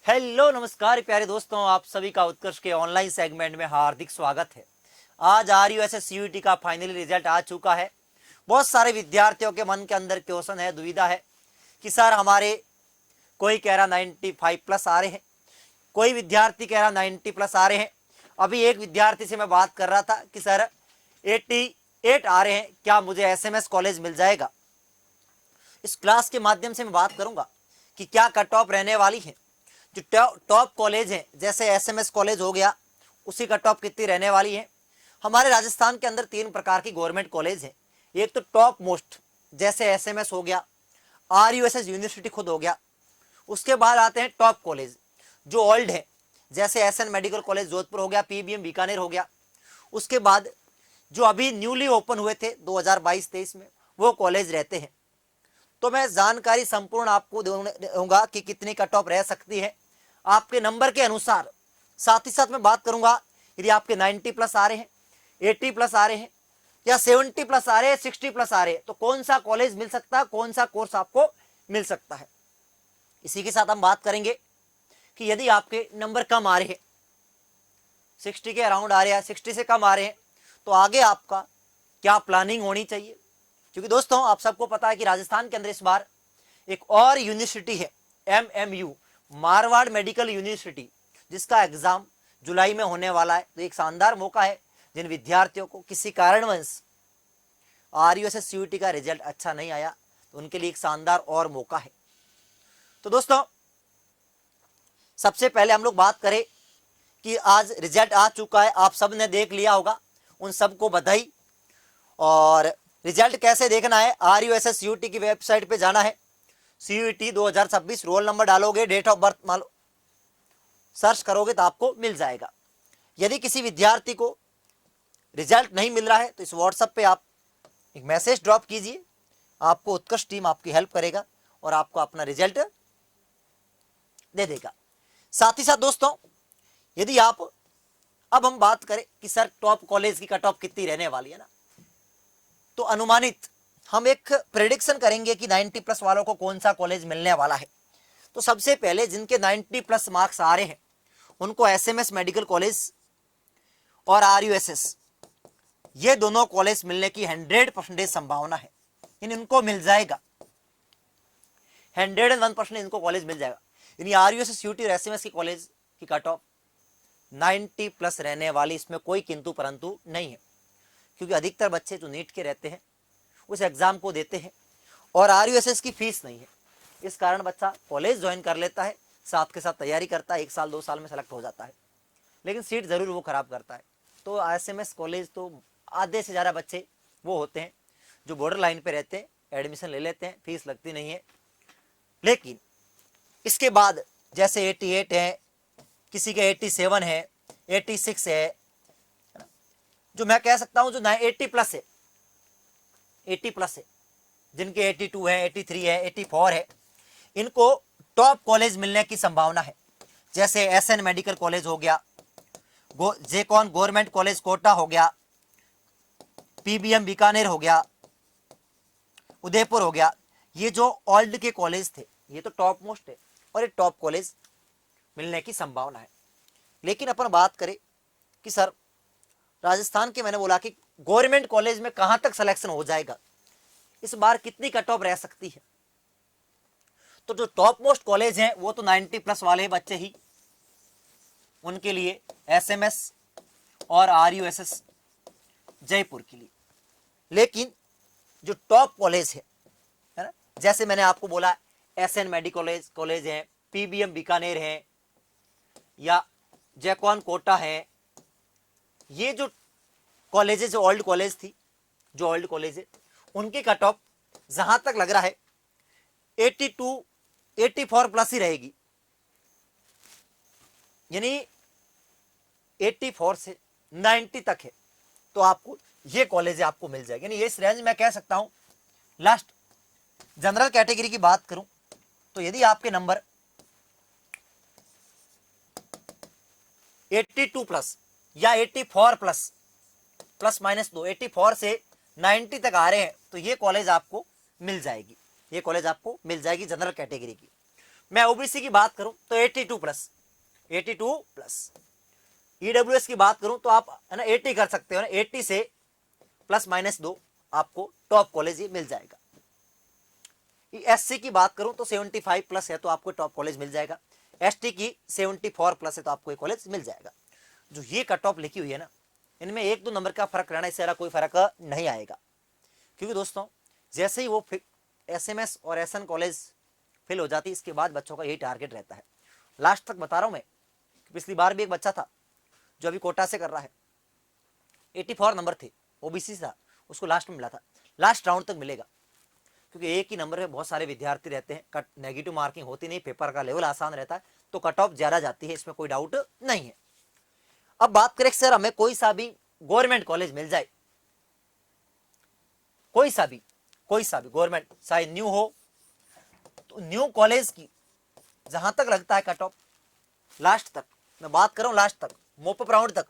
Hello नमस्कार प्यारे दोस्तों, आप सभी का उत्कर्ष के ऑनलाइन सेगमेंट में हार्दिक स्वागत है। आज RUSS CUET का फाइनली रिजल्ट आ चुका है। बहुत सारे विद्यार्थियों के मन के अंदर क्वेश्चन है, दुविधा है कि सर हमारे कोई कह रहा 95 प्लस आ रहे हैं, कोई विद्यार्थी कह रहा 90 प्लस आ रहे हैं। अभी एक विद्यार्थी से मैं बात कर रहा था कि सर 88 आ रहे हैं, क्या मुझे SMS कॉलेज मिल जाएगा। इस क्लास के माध्यम से मैं बात करूंगा कि क्या कट ऑफ रहने वाली है। जो टॉप कॉलेज है जैसे SMS कॉलेज हो गया, उसी कट ऑफ कितनी रहने वाली है। हमारे राजस्थान के अंदर 3 प्रकार की गवर्नमेंट कॉलेज है। एक तो टॉप मोस्ट जैसे SMS हो गया, RUSS यूनिवर्सिटी खुद हो गया। उसके बाद आते हैं टॉप कॉलेज जो ओल्ड है, जैसे SN मेडिकल कॉलेज जोधपुर हो गया, PBM बीकानेर हो गया। उसके बाद जो अभी न्यूली ओपन हुए थे 2022-23 में, वो कॉलेज रहते हैं। तो मैं जानकारी संपूर्ण आपको दूंगा कि कितनी कट ऑफ रह सकती है आपके नंबर के अनुसार। साथ ही साथ मैं बात करूंगा यदि आपके 90 प्लस आ रहे हैं, 80 प्लस आ रहे हैं, या 70 प्लस आ रहे हैं, 60 प्लस आ रहे हैं, तो कौन सा कॉलेज मिल सकता है, कौन सा कोर्स आपको मिल सकता है। इसी के साथ हम बात करेंगे कि यदि आपके नंबर कम आ रहे हैं, 60 के अराउंड आ रहे हैं, 60 से कम आ रहे हैं, तो आगे आपका क्या प्लानिंग होनी चाहिए। क्योंकि दोस्तों आप सबको पता है कि राजस्थान के अंदर इस बार एक और यूनिवर्सिटी है, MMU मारवाड़ मेडिकल यूनिवर्सिटी, जिसका एग्जाम जुलाई में होने वाला है। तो एक शानदार मौका है जिन विद्यार्थियों को किसी कारणवश RUSS CUET का रिजल्ट अच्छा नहीं आया, तो उनके लिए एक शानदार और मौका है। तो दोस्तों सबसे पहले हम लोग बात करें कि आज रिजल्ट आ चुका है, आप सब ने देख लिया होगा, उन सबको बधाई। और रिजल्ट कैसे देखना है, RUSS CUET की वेबसाइट पे जाना है, CUET 2026 रोल नंबर डालोगे, डेट ऑफ बर्थ मालो सर्च करोगे तो आपको मिल जाएगा। यदि किसी विद्यार्थी को रिजल्ट नहीं मिल रहा है तो इस व्हाट्सएप पे आप एक मैसेज ड्रॉप कीजिए, आपको उत्कर्ष टीम आपकी हेल्प करेगा और आपको अपना रिजल्ट दे देगा। साथ ही साथ दोस्तों यदि आप, अब हम बात करें कि सर टॉप कॉलेज की कट ऑफ कितनी रहने वाली है ना, तो अनुमानित हम एक प्रेडिक्शन करेंगे कि 90 प्लस वालों को कौन सा कॉलेज मिलने वाला है। तो सबसे पहले जिनके 90 प्लस मार्क्स आ रहे हैं उनको SMS मेडिकल कॉलेज और RUSS ये दोनों कॉलेज मिलने की 100% संभावना है, यानी इनको मिल जाएगा, 101% इनको कॉलेज मिल जाएगा। यानी RUSS CUET और SMS की कॉलेज की कट ऑफ 90 प्लस रहने वाली, इसमें कोई किंतु परंतु नहीं है। क्योंकि अधिकतर बच्चे जो नीट के रहते हैं उस एग्जाम को देते हैं और RUSS की फीस नहीं है, इस कारण बच्चा कॉलेज ज्वाइन कर लेता है, साथ के साथ तैयारी करता है, 1 साल 2 साल में सेलेक्ट हो जाता है, लेकिन सीट जरूर वो खराब करता है। तो SMS कॉलेज तो आधे से ज़्यादा बच्चे वो होते हैं जो बॉर्डर लाइन पे रहते हैं, एडमिशन ले लेते हैं, फीस लगती नहीं है। लेकिन इसके बाद जैसे 88 है, किसी के 87 है, 86 है, जो मैं कह सकता हूं जो 80 प्लस है, 80 प्लस है, जिनके 82 है, 83 है, 84 है, इनको टॉप कॉलेज मिलने की संभावना है। जैसे SN मेडिकल कॉलेज हो गया, जेकॉन गवर्नमेंट कॉलेज कोटा हो गया, PBM बीकानेर हो गया, उदयपुर हो गया। ये जो ओल्ड के कॉलेज थे ये तो टॉप मोस्ट है और ये टॉप कॉलेज मिलने की संभावना है। लेकिन अपन बात करें कि सर राजस्थान के, मैंने बोला कि गवर्नमेंट कॉलेज में कहां तक सिलेक्शन हो जाएगा, इस बार कितनी कट ऑफ रह सकती है। तो जो टॉप मोस्ट कॉलेज हैं वो तो 90 प्लस वाले बच्चे ही, उनके लिए SMS और RUSS जयपुर के लिए। लेकिन जो टॉप कॉलेज है ना, जैसे मैंने आपको बोला SN मेडिकल कॉलेज है, PBM बीकानेर है, या जैकॉन कोटा है, ये जो कॉलेजेस जो ओल्ड कॉलेज थी, जो ओल्ड कॉलेज है उनकी कट ऑफ जहां तक लग रहा है 82 84 प्लस ही रहेगी। यानी 84 से 90 तक है तो आपको ये कॉलेज आपको मिल जाएगी। यानी इस रेंज में कह सकता हूं। लास्ट जनरल कैटेगरी की बात करूं तो यदि आपके नंबर 82 प्लस या 84 प्लस, प्लस माइनस 2, 84 से 90 तक आ रहे हैं तो ये कॉलेज आपको मिल जाएगी, ये कॉलेज आपको मिल जाएगी जनरल कैटेगरी की। मैं ओबीसी की बात करूं तो 82 प्लस, 82 प्लस। ईडब्ल्यूएस की बात करूं तो आप है ना 80 कर सकते हो ना, 80 से प्लस माइनस 2 आपको टॉप कॉलेज ये मिल जाएगा। एससी की बात करूं तो 75 प्लस है तो आपको टॉप कॉलेज मिल जाएगा। एसटी की 74 प्लस है तो आपको कॉलेज मिल जाएगा। जो ये कट ऑफ लिखी हुई है ना, इनमें 1-2 नंबर का फर्क रहना, इससे कोई फर्क नहीं आएगा। क्योंकि दोस्तों जैसे ही वो एसएमएस और एसएन कॉलेज फिल हो जाती है, इसके बाद बच्चों का यही टारगेट रहता है। लास्ट तक बता रहा हूं मैं, पिछली बार भी एक बच्चा था जो अभी कोटा से कर रहा है, 84 नंबर थे, ओबीसी था, उसको लास्ट में मिला था। लास्ट राउंड तक मिलेगा, क्योंकि एक ही नंबर में बहुत सारे विद्यार्थी रहते हैं, कट नेगेटिव मार्किंग होती नहीं, पेपर का लेवल आसान रहता है, तो कट ऑफ ज्यादा जाती है, इसमें कोई डाउट नहीं है। अब बात करें सर हमें कोई सा भी गवर्नमेंट कॉलेज मिल जाए, कोई सा भी गवर्नमेंट, चाहे न्यू हो, तो न्यू कॉलेज की जहां तक लगता है कट ऑफ लास्ट तक, मैं बात कर रहा हूं लास्ट तक, मोपअप राउंड तक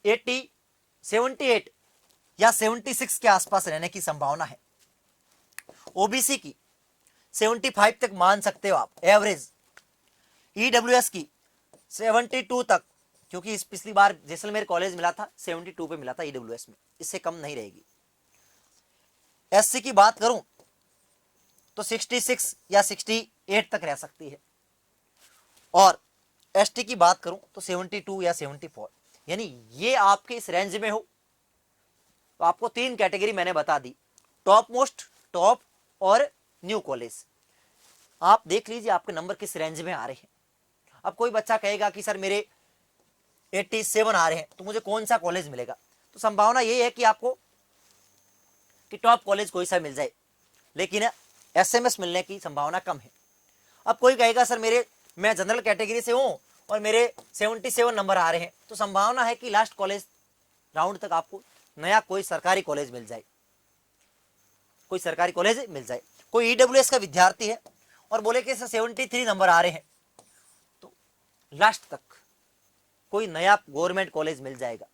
80, 78 या 76 के आसपास रहने की संभावना है। ओबीसी की 75 तक मान सकते हो आप एवरेज, ईडब्ल्यूएस की 72 तक, क्योंकि इस पिछली बार जैसलमेर कॉलेज मिला था 72 पे मिला था ईडब्ल्यूएस में, इससे कम नहीं रहेगी। एससी की बात करूं तो 66 या 68 तक रह सकती है, और एसटी की बात करूं तो 72 या 74, यानी ये आपके इस रेंज में हो। तो आपको 3 कैटेगरी मैंने बता दी, टॉप मोस्ट, टॉप और न्यू कॉलेज। आप देख लीजिए आपके नंबर किस रेंज में आ रहे हैं। अब कोई बच्चा कहेगा कि सर मेरे 87 आ रहे हैं तो मुझे कौन सा कॉलेज मिलेगा, तो संभावना ये है कि आपको कि टॉप कॉलेज कोई सा मिल जाए, लेकिन एसएमएस मिलने की संभावना कम है। अब कोई कहेगा सर मैं जनरल कैटेगरी से हूं और मेरे 77 नंबर आ रहे हैं, तो संभावना है कि लास्ट कॉलेज राउंड तक आपको नया कोई सरकारी कॉलेज मिल जाए, कोई सरकारी कॉलेज मिल जाए। कोई ईडब्ल्यूएस का विद्यार्थी है और बोले कि सर 73 नंबर आ रहे हैं, तो लास्ट तक कोई नया गवर्नमेंट कॉलेज मिल जाएगा।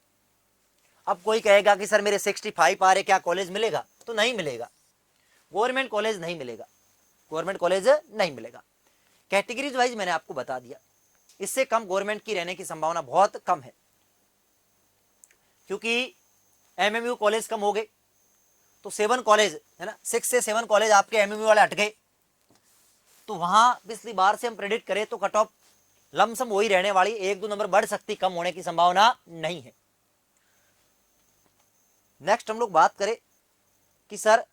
अब कोई कहेगा कि सर मेरे 65 आ रहे, क्या कॉलेज मिलेगा, तो नहीं मिलेगा, गवर्नमेंट कॉलेज नहीं मिलेगा, गवर्नमेंट कॉलेज नहीं मिलेगा। कैटेगरीज वाइज मैंने आपको बता दिया, इससे कम गवर्नमेंट की रहने की संभावना बहुत कम है, क्योंकि एमएमयू कॉलेज कम हो गए तो 7 कॉलेज है ना, 6 से 7 कॉलेज आपके एमएमयू वाले हट गए, तो वहां पिछली बार से हम प्रेडिक्ट करें तो कट ऑफ लमसम वही रहने वाली, 1-2 नंबर बढ़ सकती, कम होने की संभावना नहीं है। नेक्स्ट हम लोग बात करें कि सर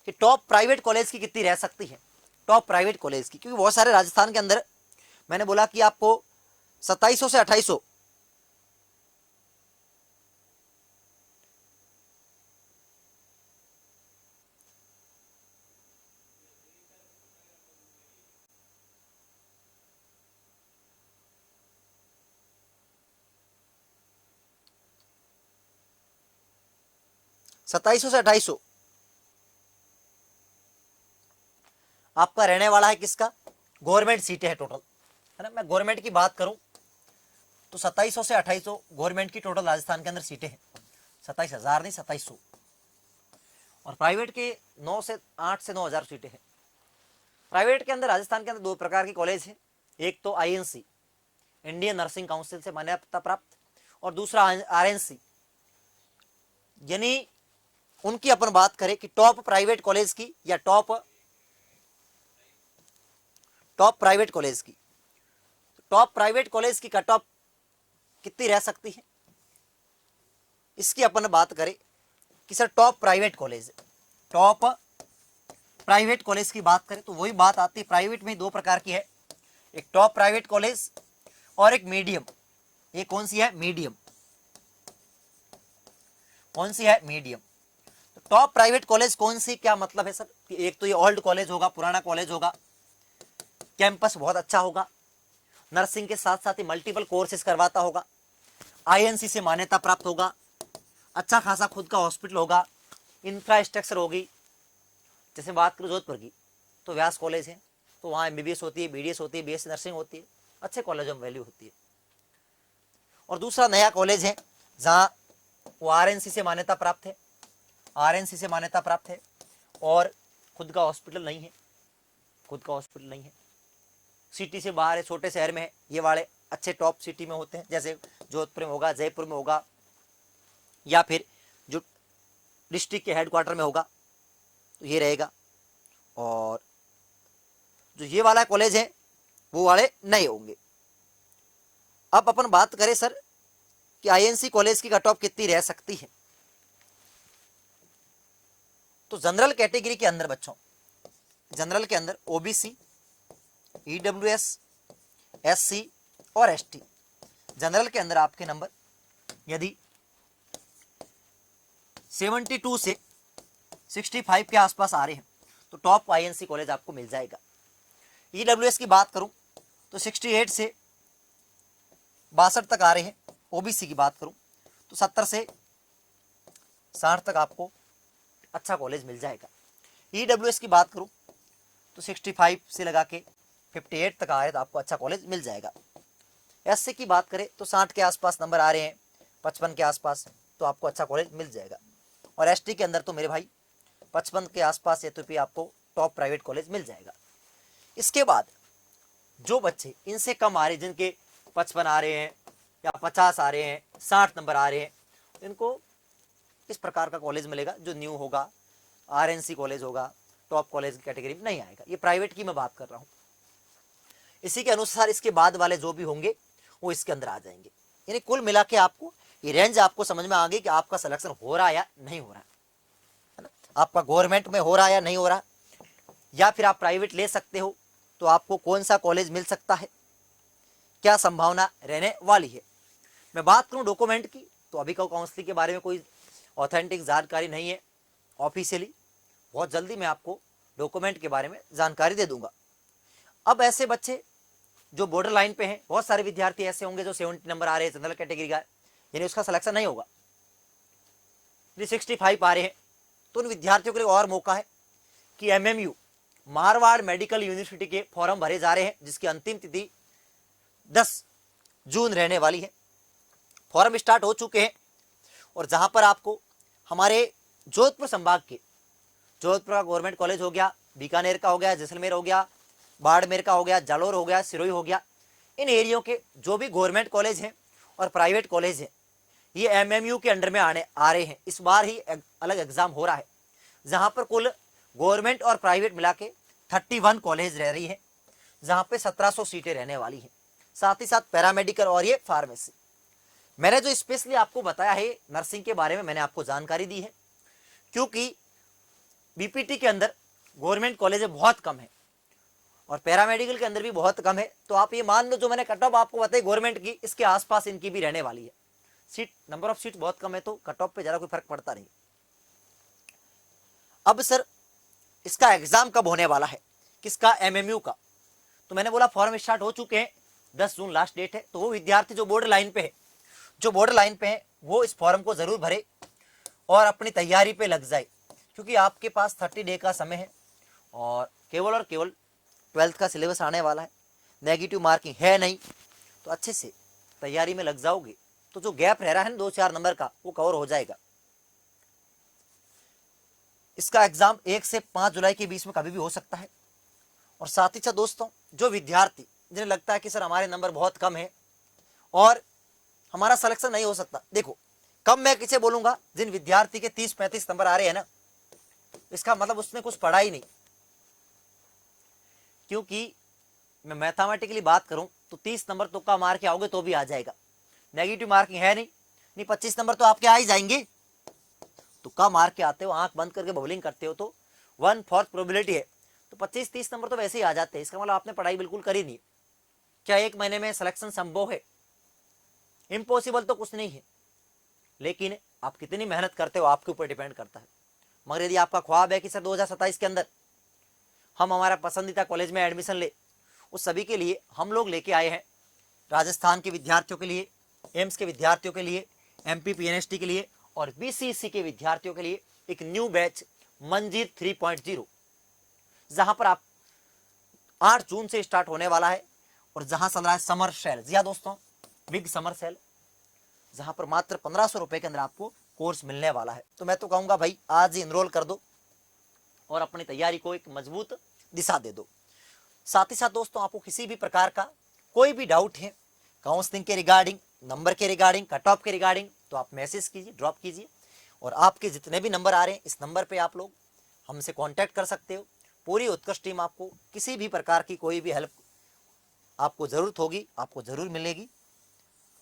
कि टॉप प्राइवेट कॉलेज की कितनी रह सकती है, टॉप प्राइवेट कॉलेज की, क्योंकि बहुत सारे राजस्थान के अंदर मैंने बोला कि आपको 2700 से 2800 2700 से 2800 आपका रहने वाला है, किसका, गवर्नमेंट सीटें है टोटल, है ना। मैं गवर्नमेंट की बात करूं तो 2700 से 2800 गवर्नमेंट की टोटल राजस्थान के अंदर सीटें हैं, 27,000 नहीं 2700, और प्राइवेट के 8 से 9,000 सीटें हैं। प्राइवेट के अंदर राजस्थान के अंदर 2 प्रकार की कॉलेज है, एक तो आईएनसी, इंडियन नर्सिंग काउंसिल से मान्यता प्राप्त, और दूसरा आरएनसी, यानी उनकी अपन बात करें कि टॉप प्राइवेट कॉलेज की या टॉप प्राइवेट कॉलेज की, टॉप प्राइवेट कॉलेज की कट ऑफ कितनी रह सकती है, इसकी अपन बात करें कि सर टॉप प्राइवेट कॉलेज की बात करें तो वही बात आती है, प्राइवेट में 2 प्रकार की है, एक टॉप प्राइवेट कॉलेज और एक मीडियम। ये कौन सी है, मीडियम, कौन सी है, मीडियम। तो टॉप प्राइवेट कॉलेज कौन सी, क्या मतलब है सर कि एक तो ये ओल्ड कॉलेज होगा, पुराना कॉलेज होगा, कैंपस बहुत अच्छा होगा, नर्सिंग के साथ साथ ही मल्टीपल कोर्सेज करवाता होगा, आईएनसी से मान्यता प्राप्त होगा, अच्छा खासा खुद का हॉस्पिटल होगा, इंफ्रास्ट्रक्चर होगी। जैसे बात करूँ जोधपुर की तो व्यास कॉलेज है, तो वहाँ एमबीबीएस होती है, बीडीएस होती है, बीएससी नर्सिंग होती है, अच्छे कॉलेजों में वैल्यू होती है। और दूसरा नया कॉलेज है जहाँ वो आरएनसी से मान्यता प्राप्त है, आरएनसी से मान्यता प्राप्त है, और खुद का हॉस्पिटल नहीं है, खुद का हॉस्पिटल नहीं है, सिटी से बाहर है, छोटे शहर में है। ये वाले अच्छे टॉप सिटी में होते हैं, जैसे जोधपुर में होगा, जयपुर में होगा, या फिर जो डिस्ट्रिक्ट के हेडक्वार्टर में होगा, तो ये रहेगा। और जो ये वाला कॉलेज है वो वाले नए होंगे। अब अपन बात करें सर कि आईएनसी कॉलेज की कट ऑफ कितनी रह सकती है, तो जनरल कैटेगरी के अंदर बच्चों, जनरल के अंदर ओबीसी, ईडब्ल्यूएस, एससी और एसटी, जनरल के अंदर आपके नंबर यदि 72 से 65 के आसपास आ रहे हैं तो टॉप आईएनसी कॉलेज आपको मिल जाएगा। ईडब्ल्यूएस की बात करूं तो 68 से 62 तक आ रहे हैं। ओबीसी की बात करूं तो 70 से 60 तक आपको अच्छा कॉलेज मिल जाएगा। ईडब्ल्यूएस की बात करूं तो 65 से लगा के 58 तक आ रहे हैं तो आपको अच्छा कॉलेज मिल जाएगा। एससी की बात करें तो 60 के आसपास नंबर आ रहे हैं, 55 के आसपास, तो आपको अच्छा कॉलेज मिल जाएगा। और एसटी के अंदर तो मेरे भाई 55 के आसपास ये तो भी आपको टॉप प्राइवेट कॉलेज मिल जाएगा। इसके बाद जो बच्चे इनसे कम आ रहे हैं, जिनके 55 आ रहे हैं या 50 आ रहे हैं, 60 नंबर आ रहे हैं, इनको इस प्रकार का कॉलेज मिलेगा जो न्यू होगा, आरएनसी कॉलेज होगा, टॉप कॉलेज की कैटेगरी में नहीं आएगा। ये प्राइवेट की मैं बात कर रहा हूँ। इसी के अनुसार इसके बाद वाले जो भी होंगे वो इसके अंदर आ जाएंगे। यानी कुल मिला के आपको ये रेंज आपको समझ में आ गई कि आपका सिलेक्शन हो रहा है या नहीं हो रहा है ना, आपका गवर्नमेंट में हो रहा है या नहीं हो रहा, या फिर आप प्राइवेट ले सकते हो, तो आपको कौन सा कॉलेज मिल सकता है, क्या संभावना रहने वाली है। मैं बात करूं डॉक्यूमेंट की तो अभी का काउंसलिंग के बारे में कोई ऑथेंटिक जानकारी नहीं है ऑफिशियली, बहुत जल्दी मैं आपको डॉक्यूमेंट के बारे में जानकारी दे दूंगा। अब ऐसे बच्चे जो बॉर्डर लाइन पे हैं, बहुत सारे विद्यार्थी ऐसे होंगे जो 70 नंबर आ रहे हैं जनरल कैटेगरी का, यानी उसका सिलेक्शन नहीं होगा, 65 आ रहे हैं, तो उन विद्यार्थियों के लिए और मौका है कि एमएमयू मारवाड़ मेडिकल यूनिवर्सिटी के फॉर्म भरे जा रहे हैं, जिसकी अंतिम तिथि 10 जून रहने वाली है। फॉर्म स्टार्ट हो चुके हैं, और जहां पर आपको हमारे जोधपुर संभाग के, जोधपुर का गवर्नमेंट कॉलेज हो गया, बीकानेर का हो गया, जैसलमेर हो गया, बाड़मेर का हो गया, जालोर हो गया, सिरोही हो गया, इन एरियो के जो भी गवर्नमेंट कॉलेज हैं और प्राइवेट कॉलेज हैं, ये एमएमयू के अंडर में आ रहे हैं। इस बार ही अलग एग्जाम हो रहा है, जहां पर कुल गवर्नमेंट और प्राइवेट मिला के 31 कॉलेज रह रही है, जहां पे 1700 सीटें रहने वाली हैं, साथ ही साथ पैरामेडिकल और ये फार्मेसी। मैंने जो स्पेशली आपको बताया है नर्सिंग के बारे में, मैंने आपको जानकारी दी है, क्योंकि बीपीटी के अंदर गवर्नमेंट कॉलेज बहुत कम है और पैरामेडिकल के अंदर भी बहुत कम है। तो आप ये मान लो जो मैंने कट ऑफ आपको बताई गवर्नमेंट की, इसके आसपास इनकी भी रहने वाली है। सीट, नंबर ऑफ सीट बहुत कम है, तो कट ऑफ पे ज़्यादा कोई फर्क पड़ता नहीं। अब सर इसका एग्जाम कब होने वाला है, किसका, एमएमयू का, तो मैंने बोला फॉर्म स्टार्ट हो चुके हैं, 10 जून लास्ट डेट है। तो वो विद्यार्थी जो बॉर्डर लाइन पे है, जो बॉर्डर लाइन पे है, वो इस फॉर्म को जरूर भरे और अपनी तैयारी पे लग जाए, क्योंकि आपके पास 30 डे का समय है और केवल 12th का सिलेबस आने वाला है, नेगेटिव मार्किंग है नहीं, तो अच्छे से तैयारी में लग जाओगे तो जो गैप रह रहा है ना 2-4 नंबर का, वो कवर हो जाएगा। इसका एग्जाम 1 से 5 जुलाई के बीच में कभी भी हो सकता है। और साथ ही साथ दोस्तों, जो विद्यार्थी जिन्हें लगता है कि सर हमारे नंबर बहुत कम है और हमारा सिलेक्शन नहीं हो सकता, देखो कम मैं किसे बोलूंगा, जिन विद्यार्थी के 30-35 नंबर आ रहे हैं ना, इसका मतलब उसने कुछ पढ़ा ही नहीं। क्योंकि मैं मैथमेटिकली बात करूं तो 30 नंबर तुक्का मार के आओगे तो भी आ जाएगा, नेगेटिव मार्किंग है नहीं, 25 नंबर तो आपके आ ही जाएंगे। तुक्का मार के आते हो, आंख बंद करके बबलिंग करते हो तो 1/4 प्रोबेबिलिटी है, तो 25-30 नंबर तो वैसे ही आ जाते हैं। इसका मतलब आपने पढ़ाई बिल्कुल करी नहीं। क्या 1 महीने में सिलेक्शन संभव है? इम्पॉसिबल तो कुछ नहीं है, लेकिन आप कितनी मेहनत करते हो आपके ऊपर डिपेंड करता है। मगर यदि आपका ख्वाब है कि सर 2027 के अंदर हम हमारा पसंदीदा कॉलेज में एडमिशन ले, उस सभी के लिए हम लोग लेके आए हैं, राजस्थान के विद्यार्थियों के लिए, एम्स के विद्यार्थियों के लिए, एमपी पीएनएसटी के लिए और बीसीसी के विद्यार्थियों के लिए एक न्यू बैच मंजीर 3.0, जहां पर आप 8 जून से स्टार्ट होने वाला है और जहां चल रहा है समर सेल। जी हाँ दोस्तों, बिग समर सेल, जहां पर मात्र 1500 रुपए के अंदर आपको कोर्स मिलने वाला है। तो मैं तो कहूंगा भाई आज ही इनरोल कर दो और अपनी तैयारी को एक मजबूत दिशा दे दो। साथ ही साथ दोस्तों आपको किसी भी प्रकार का कोई भी डाउट है काउंसलिंग के रिगार्डिंग, नंबर के रिगार्डिंग, कट ऑफ के रिगार्डिंग, तो आप मैसेज कीजिए, ड्रॉप कीजिए। और आपके जितने भी नंबर आ रहे हैं इस नंबर पे आप लोग हमसे कांटेक्ट कर सकते हो। पूरी उत्कर्ष टीम आपको किसी भी प्रकार की कोई भी हेल्प आपको ज़रूरत होगी आपको ज़रूर मिलेगी।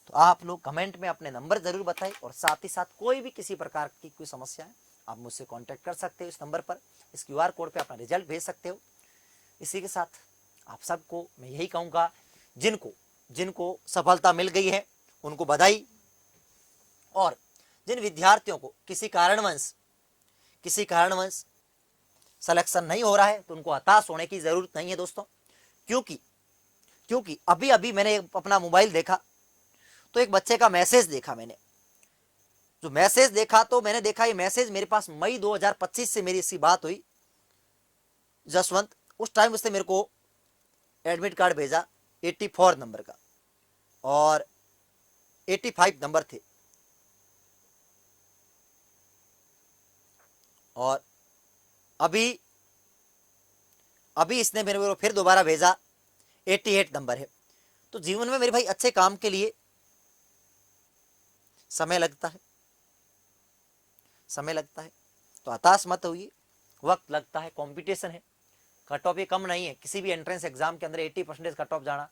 तो आप लोग कमेंट में अपने नंबर ज़रूर बताएं और साथ ही साथ कोई भी किसी प्रकार की कोई समस्या है आप मुझसे कांटेक्ट कर सकते हो इस नंबर पर। इस क्यूआर कोड पे अपना रिजल्ट भेज सकते हो। इसी के साथ आप सबको मैं यही कहूँगा, जिनको सफलता मिल गई है उनको बधाई, और जिन विद्यार्थियों को किसी कारणवश सिलेक्शन नहीं हो रहा है तो उनको हताश होने की ज़रूरत नहीं है दोस्तों। क्योंकि अभी अभी मैंने अपना मोबाइल देखा तो एक बच्चे का मैसेज देखा। मैंने जो मैसेज देखा तो मैंने देखा ये मैसेज मेरे पास मई 2025 से मेरी इसकी बात हुई जसवंत। उस टाइम उसने मेरे को एडमिट कार्ड भेजा 84 नंबर का और 85 नंबर थे, और अभी इसने मेरे को फिर दोबारा भेजा 88 नंबर है। तो जीवन में मेरे भाई अच्छे काम के लिए समय लगता है, तो हताश मत होइए, वक्त लगता है, कंपटीशन है, कट ऑफ ये कम नहीं है। किसी भी एंट्रेंस एग्जाम के अंदर 80% कट ऑफ जाना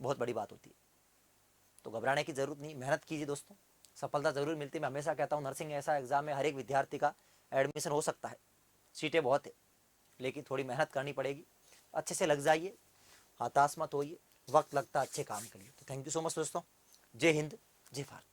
बहुत बड़ी बात होती है, तो घबराने की जरूरत नहीं, मेहनत कीजिए दोस्तों, सफलता जरूर मिलती है। मैं हमेशा कहता हूँ नर्सिंग ऐसा एग्जाम है हर एक विद्यार्थी का एडमिशन हो सकता है, सीटें बहुत है, लेकिन थोड़ी मेहनत करनी पड़ेगी, अच्छे से लग जाइए, हताश मत होइए, वक्त लगता है अच्छे काम के लिए। तो थैंक यू सो मच दोस्तों, जय हिंद जय भारत।